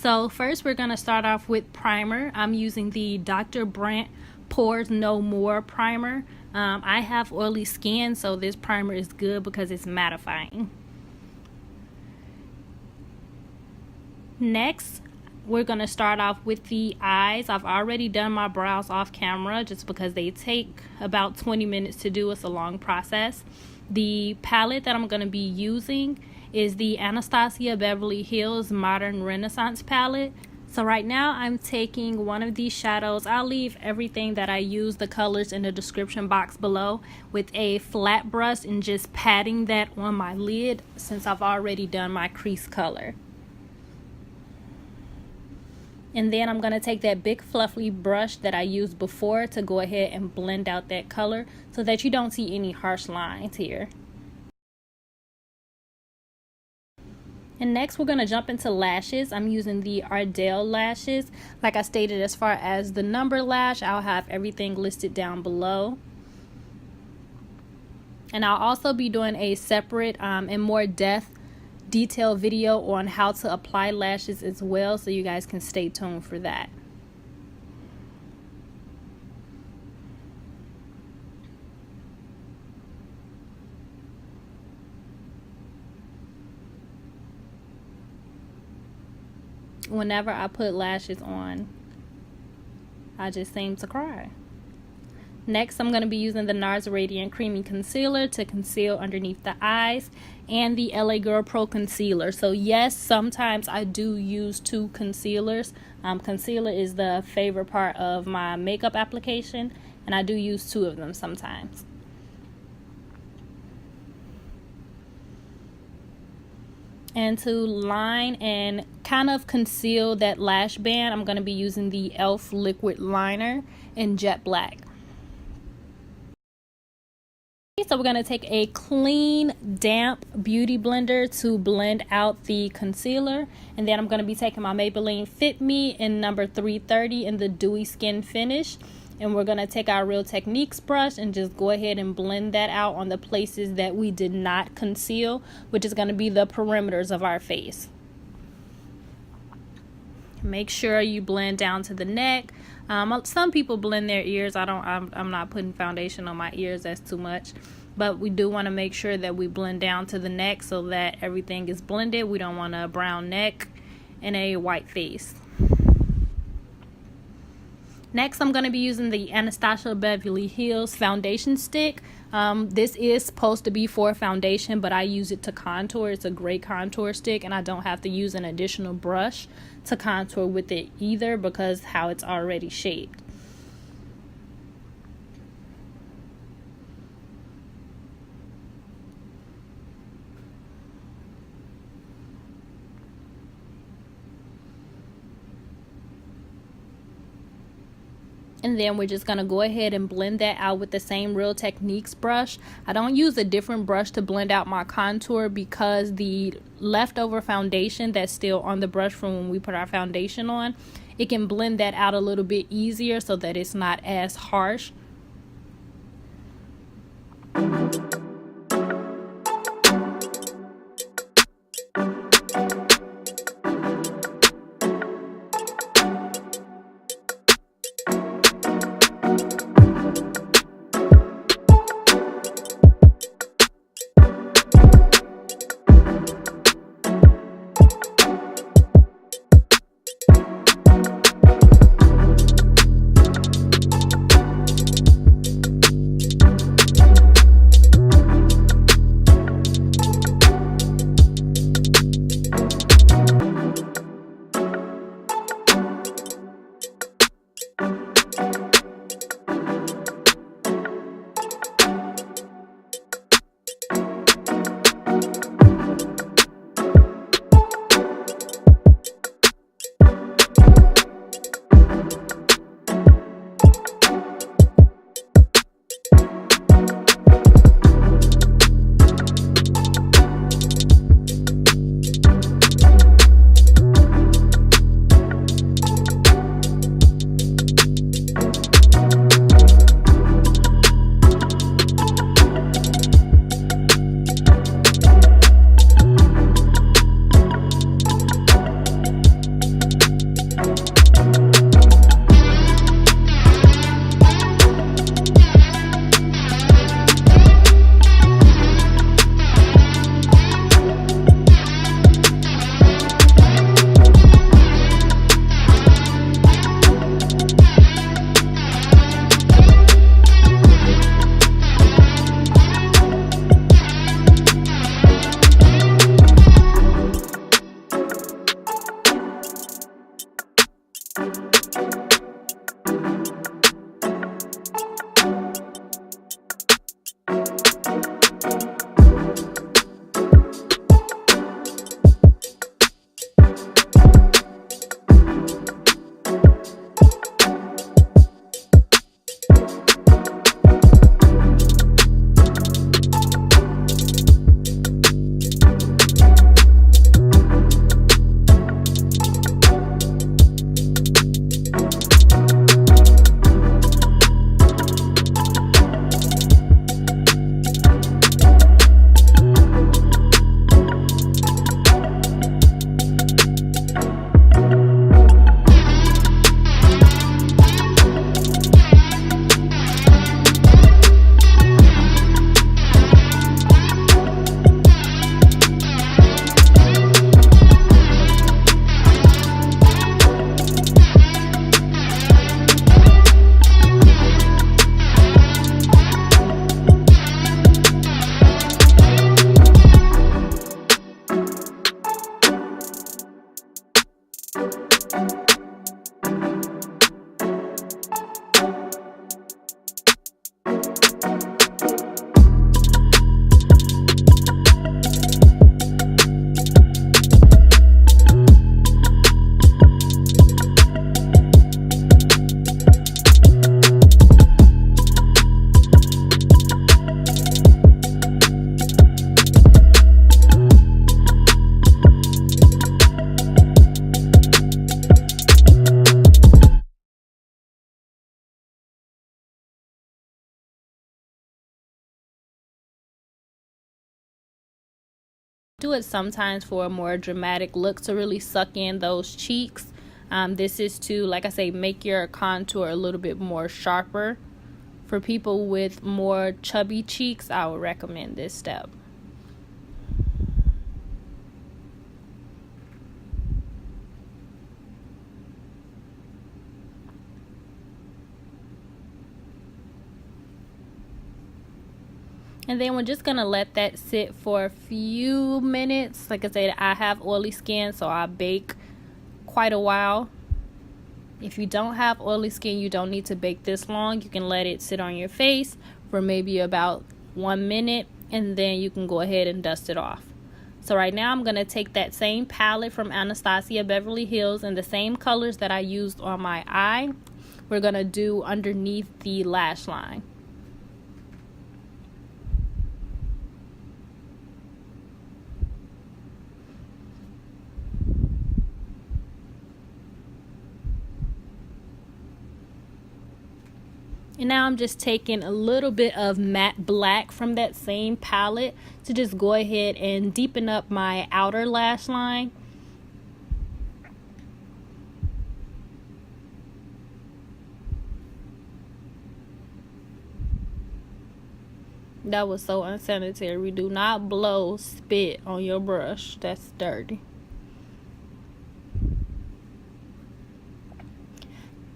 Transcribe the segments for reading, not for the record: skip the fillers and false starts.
So first we're going to start off with primer. I'm using the Dr. Brandt Pores No More primer. I have oily skin, so this primer is good because it's mattifying. Next, we're going to start off with the eyes. I've already done my brows off camera just because they take about 20 minutes to do. It's a long process. The palette that I'm going to be using is the Anastasia Beverly Hills Modern Renaissance palette. So right now I'm taking one of these shadows. I'll leave everything that I use, the colors, in the description box below, with a flat brush and just patting that on my lid since I've already done my crease color. And then I'm going to take that big fluffy brush that I used before to go ahead and blend out that color so that you don't see any harsh lines here. And next we're going to jump into lashes. I'm using the Ardell lashes. Like I stated, as far as the number lash, I'll have everything listed down below. And I'll also be doing a separate and more detailed video on how to apply lashes as well, so you guys can stay tuned for that. Whenever I put lashes on, I just seem to cry. Next, I'm going to be using the NARS Radiant Creamy Concealer to conceal underneath the eyes, and the LA Girl Pro Concealer. So yes, sometimes I do use two concealers. Concealer is the favorite part of my makeup application, and I do use two of them sometimes. And to line and kind of conceal that lash band, I'm going to be using the e.l.f. liquid liner in jet black. So we're going to take a clean, damp beauty blender to blend out the concealer. And then I'm going to be taking my Maybelline Fit Me in number 330 in the Dewy Skin Finish. And we're going to take our Real Techniques brush and just go ahead and blend that out on the places that we did not conceal, which is going to be the perimeters of our face. Make sure you blend down to the neck. Some people blend their ears. I'm not putting foundation on my ears. That's too much. But we do want to make sure that we blend down to the neck so that everything is blended. We don't want a brown neck and a white face. Next, I'm going to be using the Anastasia Beverly Hills foundation stick. This is supposed to be for foundation, but I use it to contour. It's a great contour stick, and I don't have to use an additional brush to contour with it either because how it's already shaped. And then we're just going to go ahead and blend that out with the same Real Techniques brush. I don't use a different brush to blend out my contour because the leftover foundation that's still on the brush from when we put our foundation on, it can blend that out a little bit easier so that it's not as harsh. Do it sometimes for a more dramatic look to really suck in those cheeks. This is to, like I say, make your contour a little bit more sharper. For people with more chubby cheeks, I would recommend this step. And then we're just going to let that sit for a few minutes. Like I said, I have oily skin, so I bake quite a while. If you don't have oily skin, you don't need to bake this long. You can let it sit on your face for maybe about 1 minute, and then you can go ahead and dust it off. So right now I'm going to take that same palette from Anastasia Beverly Hills and the same colors that I used on my eye. We're going to do underneath the lash line. And now I'm just taking a little bit of matte black from that same palette to just go ahead and deepen up my outer lash line. That was so unsanitary. Do not blow spit on your brush. That's dirty.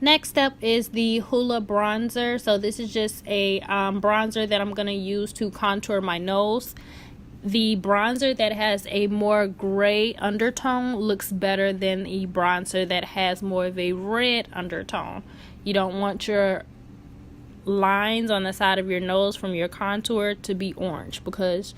Next up is the Hoola bronzer. So this is just a bronzer that I'm going to use to contour my nose. The bronzer that has a more gray undertone looks better than the bronzer that has more of a red undertone. You don't want your lines on the side of your nose from your contour to be orange, because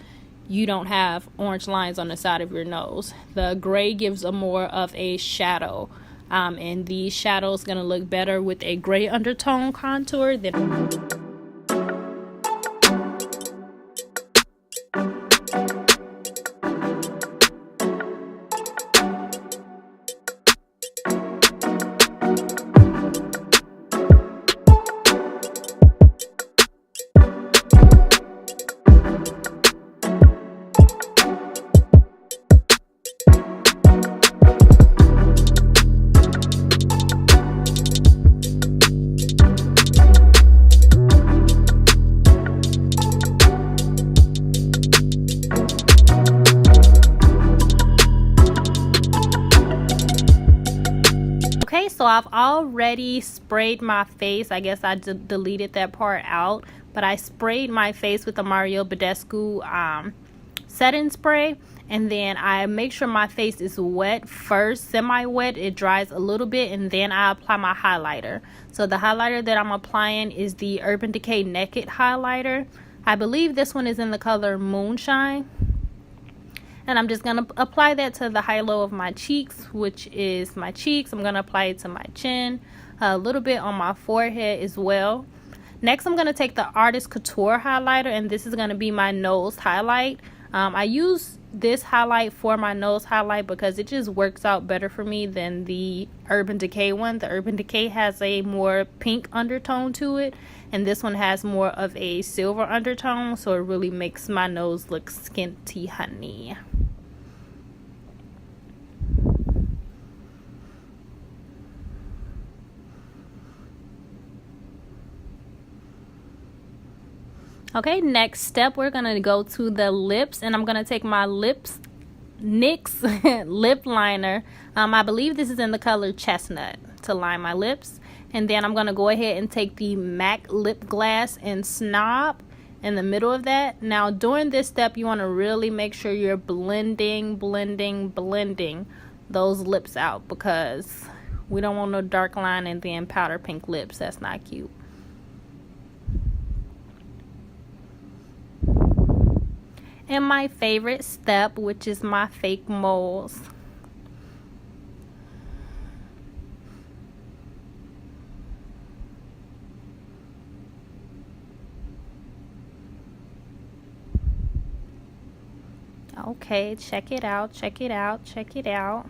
you don't have orange lines on the side of your nose. The gray gives a more of a shadow. And the shadow is going to look better with a gray undertone contour than... Okay, so I've already sprayed my face. I guess I deleted that part out, but I sprayed my face with the Mario Badescu setting spray, and then I make sure my face is wet first, semi-wet. It dries a little bit, and then I apply my highlighter. So the highlighter that I'm applying is the Urban Decay Naked highlighter. I believe this one is in the color Moonshine. And I'm just going to apply that to the high-low of my cheeks, which is my cheeks. I'm going to apply it to my chin, a little bit on my forehead as well. Next, I'm going to take the Artist Couture highlighter, and this is going to be my nose highlight. I use this highlight for my nose highlight because it just works out better for me than the Urban Decay one. The Urban Decay has a more pink undertone to it, and this one has more of a silver undertone, so it really makes my nose look skinty honey. Okay, next step, we're going to go to the lips, and I'm going to take my NYX lip liner. I believe this is in the color Chestnut to line my lips. And then I'm going to go ahead and take the MAC lip glass and Snob in the middle of that. Now, during this step, you want to really make sure you're blending those lips out, because we don't want no dark line and then powder pink lips. That's not cute. And my favorite step, which is my fake moles. Okay, check it out, check it out, check it out.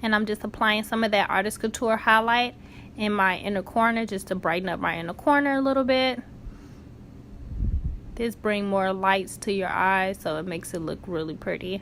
And I'm just applying some of that Artist Couture highlight in my inner corner just to brighten up my inner corner a little bit. This brings more lights to your eyes, so it makes it look really pretty.